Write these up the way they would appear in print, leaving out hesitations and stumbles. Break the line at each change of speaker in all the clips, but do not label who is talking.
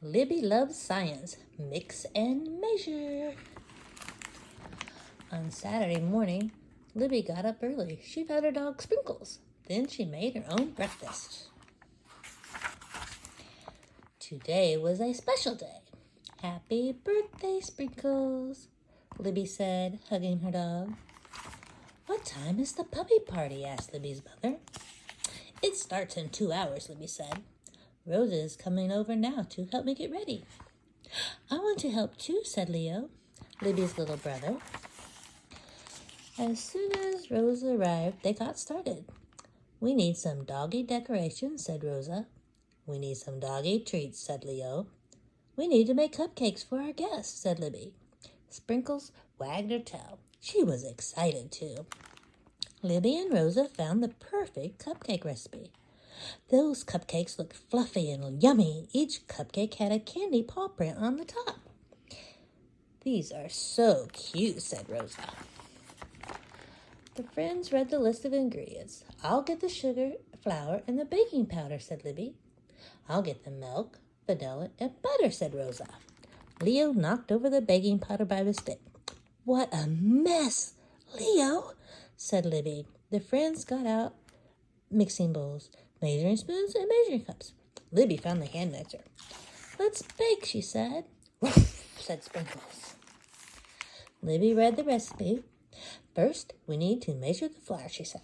Libby loves science. Mix and measure. On Saturday morning, Libby got up early. She fed her dog Sprinkles. Then she made her own breakfast. Today was a special day. Happy birthday, Sprinkles, Libby said, hugging her dog. What time is the puppy party? Asked Libby's mother. It starts in 2 hours, Libby said. Rosa is coming over now to help me get ready. I want to help too, said Leo, Libby's little brother. As soon as Rosa arrived, they got started. We need some doggy decorations, said Rosa. We need some doggy treats, said Leo. We need to make cupcakes for our guests, said Libby. Sprinkles wagged her tail. She was excited too. Libby and Rosa found the perfect cupcake recipe. Those cupcakes looked fluffy and yummy. Each cupcake had a candy paw print on the top. These are so cute, said Rosa. The friends read the list of ingredients. I'll get the sugar, flour, and the baking powder, said Libby. I'll get the milk, vanilla, and butter, said Rosa. Leo knocked over the baking powder by mistake. What a mess, Leo, said Libby. The friends got out mixing bowls, measuring spoons, and measuring cups. Libby found the hand mixer. Let's bake, she said. Woof, said Sprinkles. Libby read the recipe. First, we need to measure the flour, she said.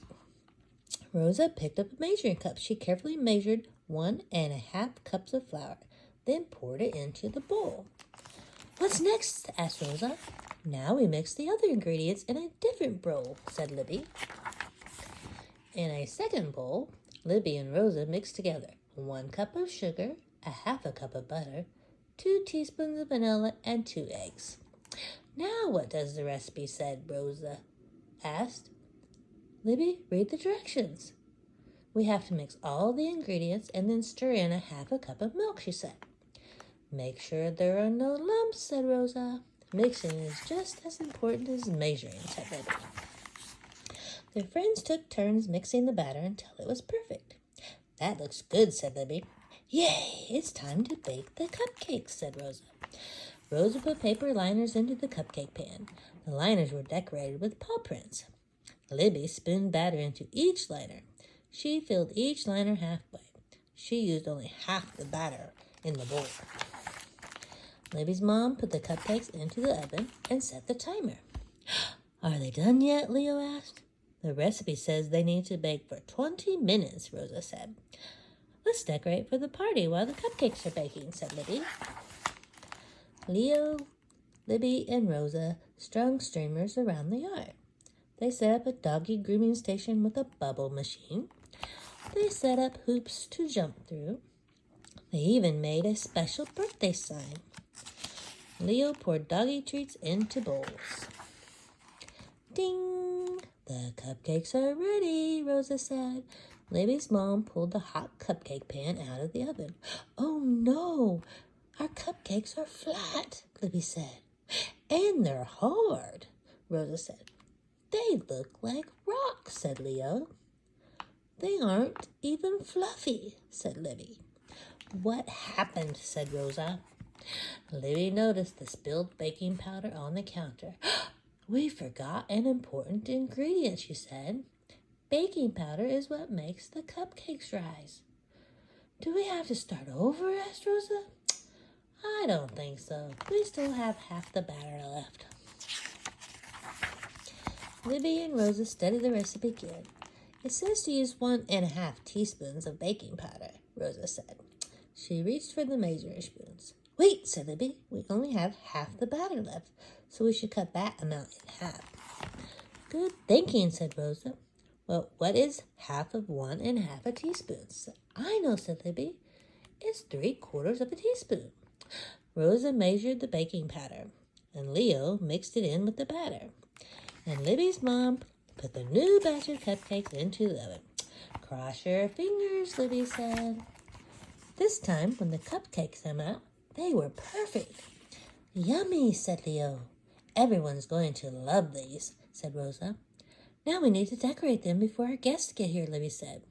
Rosa picked up a measuring cup. She carefully measured 1.5 cups of flour, then poured it into the bowl. What's next? Asked Rosa. Now we mix the other ingredients in a different bowl, said Libby. In a second bowl, Libby and Rosa mixed together 1 cup of sugar, 1/2 cup of butter, 2 teaspoons of vanilla, and 2 eggs. Now what does the recipe say? Rosa asked. Libby, read the directions. We have to mix all the ingredients and then stir in 1/2 cup of milk, she said. Make sure there are no lumps, said Rosa. Mixing is just as important as measuring, said Libby. Their friends took turns mixing the batter until it was perfect. That looks good, said Libby. Yay, it's time to bake the cupcakes, said Rosa. Rosa put paper liners into the cupcake pan. The liners were decorated with paw prints. Libby spooned batter into each liner. She filled each liner halfway. She used only half the batter in the bowl. Libby's mom put the cupcakes into the oven and set the timer. Are they done yet? Leo asked. The recipe says they need to bake for 20 minutes, Rosa said. Let's decorate for the party while the cupcakes are baking, said Libby. Leo, Libby, and Rosa strung streamers around the yard. They set up a doggy grooming station with a bubble machine. They set up hoops to jump through. They even made a special birthday sign. Leo poured doggy treats into bowls. Ding! The cupcakes are ready, Rosa said. Libby's mom pulled the hot cupcake pan out of the oven. Oh no! Our cupcakes are flat, Libby said. And they're hard, Rosa said. They look like rocks, said Leo. They aren't even fluffy, said Libby. What happened? Said Rosa. Libby noticed the spilled baking powder on the counter. We forgot an important ingredient, she said. Baking powder is what makes the cupcakes rise. Do we have to start over? Asked Rosa. I don't think so. We still have half the batter left. Libby and Rosa studied the recipe again. It says to use 1.5 teaspoons of baking powder, Rosa said. She reached for the measuring spoons. Wait, said Libby. We only have half the batter left, so we should cut that amount in half. Good thinking, said Rosa. Well, what is half of 1.5 teaspoons? I know, said Libby. It's 3/4 of a teaspoon. Rosa measured the baking powder, and Leo mixed it in with the batter. And Libby's mom put the new batch of cupcakes into the oven. Cross your fingers, Libby said. This time, when the cupcakes came out, they were perfect. Yummy, said Leo. Everyone's going to love these, said Rosa. Now we need to decorate them before our guests get here, Libby said.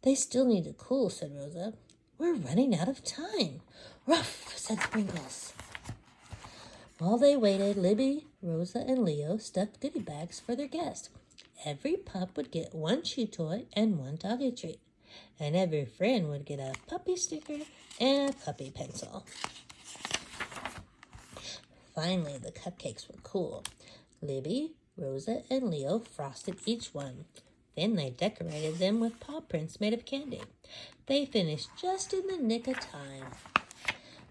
They still need to cool, said Rosa. We're running out of time. Ruff, said Sprinkles. While they waited, Libby, Rosa, and Leo stuffed goodie bags for their guests. Every pup would get one chew toy and one doggy treat. And every friend would get a puppy sticker and a puppy pencil. Finally, the cupcakes were cool. Libby, Rosa, and Leo frosted each one. Then they decorated them with paw prints made of candy. They finished just in the nick of time.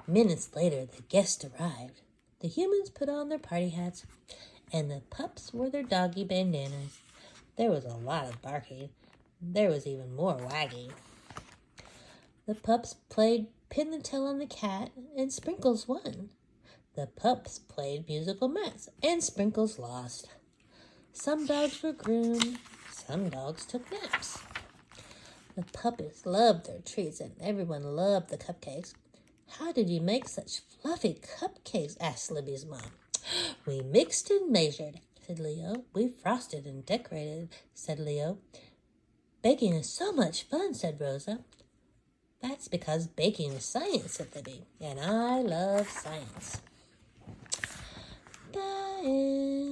Minutes later, the guests arrived. The humans put on their party hats, and the pups wore their doggy bandanas. There was a lot of barking. There was even more wagging. The pups played pin the tail on the cat, and Sprinkles won. The pups played musical mats, and Sprinkles lost. Some dogs were groomed. Some dogs took naps. The puppies loved their treats, and everyone loved the cupcakes. How did you make such fluffy cupcakes? Asked Libby's mom. We mixed and measured, said Leo. We frosted and decorated, said Leo. Baking is so much fun, said Rosa. That's because baking is science, said Libby, and I love science. The end.